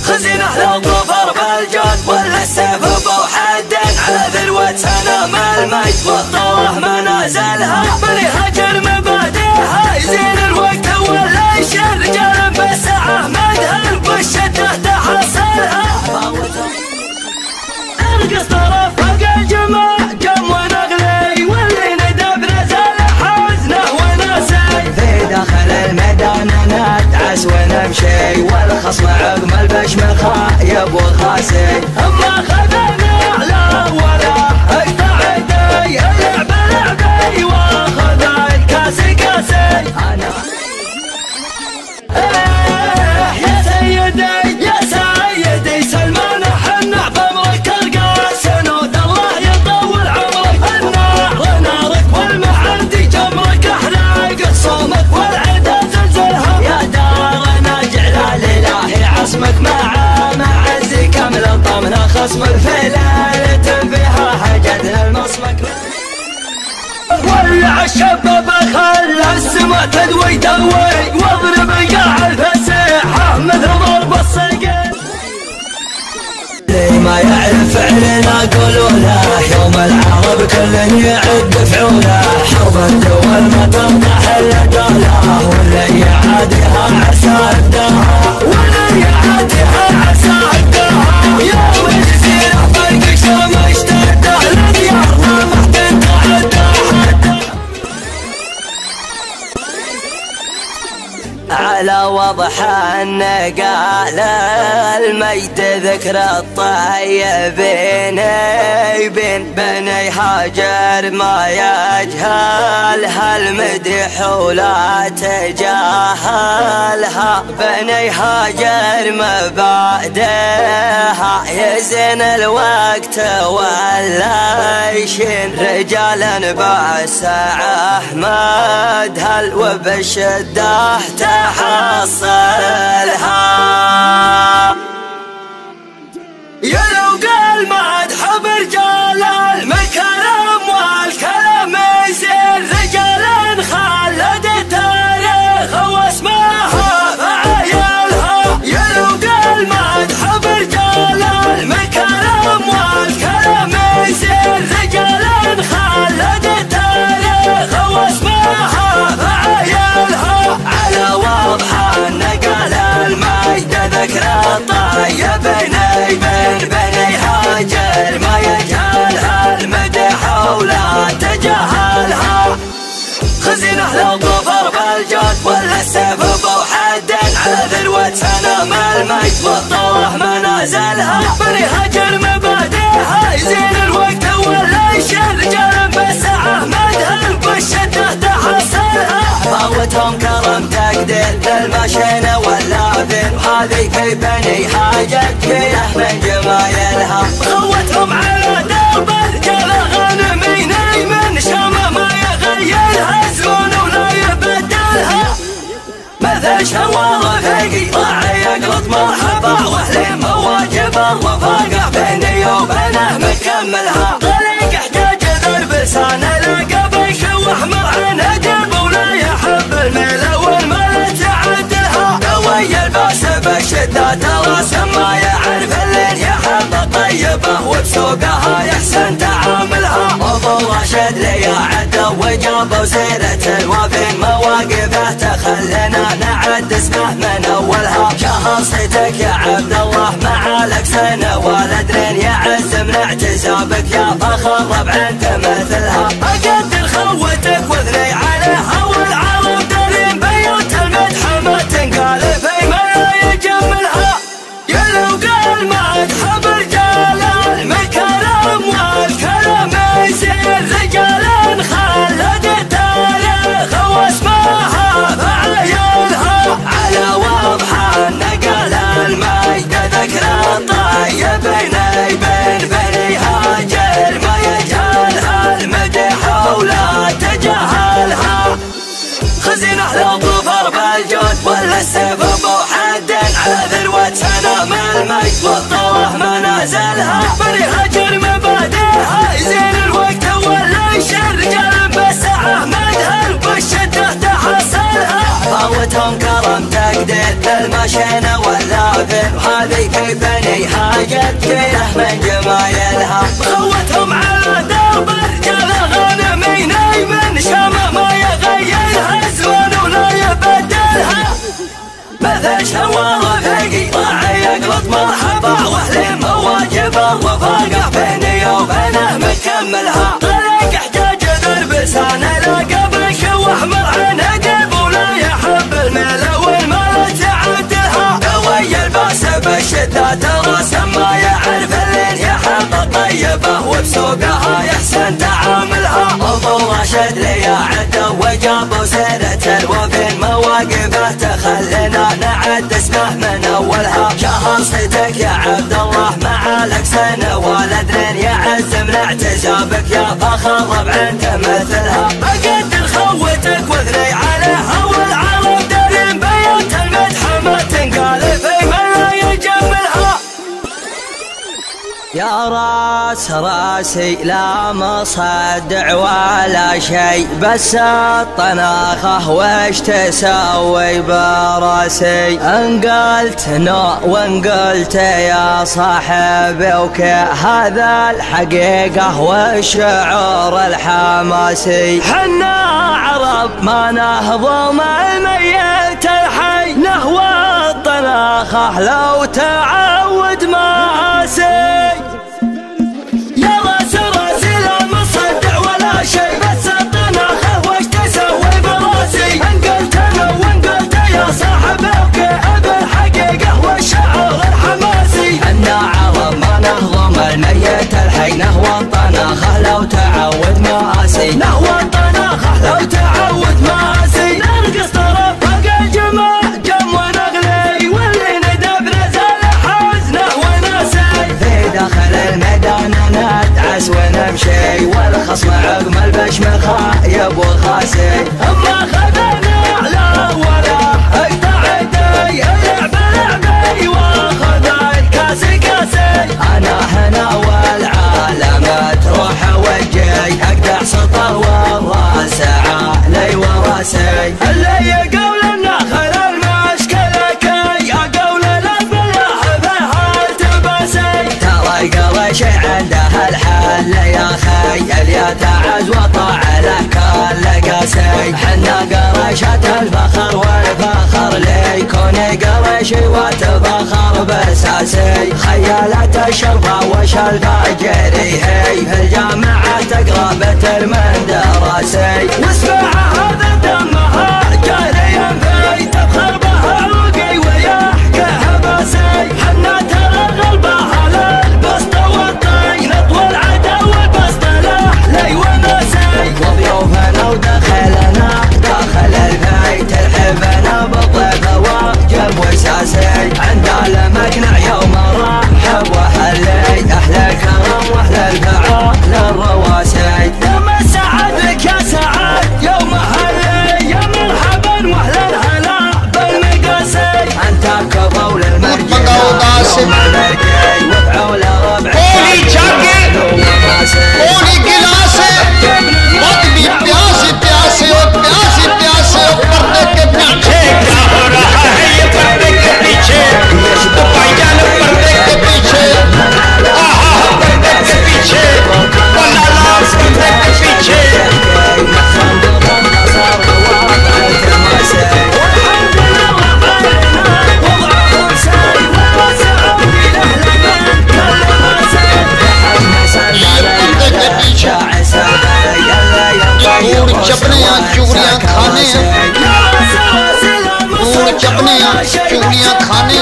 خزينة لو ظفر بالجود ولا السيف بوحد على ذروة سنام المجد والطوه منازلها من يهاجر مبادئها يزين الوقت ولا يشيل رجال بالساعة مدهن والشدة تحصلها ارقص طرف فوق الجماع جم ونغلي واللي ندب نزل حزنه ونسي في داخل الميدان ندعس ونمشي والخصم عقم البشم خايب وخاسي اما خذنا على ولا اقطع يدي اللعب لعبي واخذ الكاس كاسي انا يا سيدي يا سيدي سلمان حنا بامرك ارقى سنود الله يطول عمرك النار نارك والمعندي جمرك احرق صومك والعدا زلزلها يا دارنا جعل الالهي عصمك مع عزي كامل الطمن خصمك في ليلة فيها هجدنا المصمك ولع الشباب خلى السما تدوي دوي واضرب قاع الفسيحة مثل ضرب الصقر اللي ما يعرف فعلنا قولوا له يوم العرب كل يعد فعوله حرب الدول ما تنطح الا دوله واللي يعاديها عسى الدهر واللي يعاديها عسى الدهر يوم يصير فرق شرم اشتده لديار ما محتاج تعدى على وضح النقال الميت ذكر الطيبين بين بني هاجر ما يجهل هالمدح ولا تجاهلها بني هاجر مبعدها يزن الوقت ولا يشين رجالا بعسى احمد هل وبالشده تحصلها يا لو قال مدح برجال المكرم والكلام يصير رجالا خلد التاريخ واسمها فعيالها يا لو قال مدح برجال المكرم والكلام يصير رجالا خلد التاريخ واسمها فعيالها على واضح النقال المجد ذكر الطيبين بين بني هاجر ما يجهلها المدح ولا تجاهلها خزينة لو ظفر بالجود ولا السيف بوحد على ذروة سنام المجد والطوه منازلها بني هاجر مبادئها يزين الوقت ولا يشيل رجالا بالساعة مدهن والشدة تحصلها فاوتهم كرم تقدير للمشينة واللافين وهذه في بني هاجر كله من جمايلها خوتهم على درب الرجال غانمين من شام ما يغيرها زون ولا يبدلها مثل شوال رفيقي راعي يقلط مرحبا واهلي مواجب الرفاقة بيني وبينه مكملها طريق احتاج ذرب لسانه لقى بيشوح مرعن جنب ولا يحب الميلة والمال تعدلها قوي الباس بالشدات راسم ما يعرف اللين يحب الطيبة وبسوقها يحسن تعاملها ابو راشد لي عدى وجاب وسيرة الوافين مواقفه تخلنا نعد اسمه من اولها شهر صيتك يا عبد الله معالك سنة والدرين يعز من اعتزابك يا فخر ربع انت مثلها اقدر خوتك واثني عليها والعرب دارين بيوت المدح ما تنقال في ما يجملها يا لو قال مدح برجال المكرم والكلام يصير رجالا خلد التاريخ واسمها فعيالها على واضح النقال المجد ذكر الطيبين بين بني هاجر ما يجهلها المدح ولا تجاهلها خزينة لو ظفر بالجود ولا السيف بوحد على ذروة سنام المجد والطوه منازلها بني هاجر مبادئها يزين الوقت ولا يشيل رجالا بالساعة مدهن والشدة تحصلها خوتهم كرم تقدير بالمشينة واللافن وهذه في بني حاجت كله من جمايلها خوتهم على درب الرجال غانمين من شام ما يغيرها الزمان ولا يبدلها مثل شوار رفيقي راعي يقلط مرحبا واهلي مواجبه وفاقه بيني وبينه مكملها طريق احتاج درب لسانه لا قبل شوح مرعن قلب ولا يحب الميل والمال تعدلها قوي الباس بالشدات راسم ما يعرف اللين يحب طيبه وبسوقها يحسن تعاملها ابو راشد لي عده وجاب سيرة الوفين مواقفه تخلينا نعد اسمه من اولها شهر صيتك يا عبد الله مع لك سنه والدين يعز من اعتزابك يا فخر ربع تمثلها اقدر خوتك واثني عليها والعرب دارين بيوت المدح ما تنقال في من لا يجملها يا راس راسي لا مصدع ولا شي بس الطناخه وش تسوي براسي ان قلت نو وان قلت يا صاحبي وكي هذا الحقيقه والشعور الحماسي حنا عرب ما نهضم الميت الحي نهوى الطناخه لو تعود ماسي نهوى الطناخه لو تعود مآسي نهوى الطناخه لو تعود مآسي نرقص طرف فوق الجماع جم ونغلي واللي ندب نزل حزنه وناسي في داخل الميدان ندعس ونمشي والخصم عقم البشم خايب وخاسي اما خذنا على ولا اقطع يدي اللعب لعبي واخذ الكاس كاسي انا هنا تروح وجهي اقدح سطر والراس علي وراسي اللي يقول النخل المشكله كي اقول الفلاح بهالتباسي ترى قريش عنده الحل يا خي اليتعز وطاع له كل قاسي حنا قريشة الفخر والفخر لي كوني قريشي وتفخر باساسي خيالة الشرطة وش الفاجري هي في الجامعة تقرا بتر من دراسي واسمع هذا دمها جاريا في تفخر بها عوقي ويحكيها باسي حنا ترى غلبها للبسط والطين اطول عدا والبسط لحلي وناسي وضيوفنا ودخلنا داخل البيت الحبنا بالضيف واجب واساسي عند المقنع يوم رحب وحلي احلى الكرم واحلى الفعال للرواسي يا مسعد لك يا سعد يوم هلي يا مرحبا واحلى الهلا بالمقاسي انت كفول المرجع يوم المرجع وفعول ربع قولي جاكي قولي قلاسي مطبي بياسي بياسي وبياسي بياسي وبردك بنعشيك يا راحة هي بردك بيشي وبايان بردك بيشي بردك بيشي ولا لا بردك بيشي चुगलियां खाने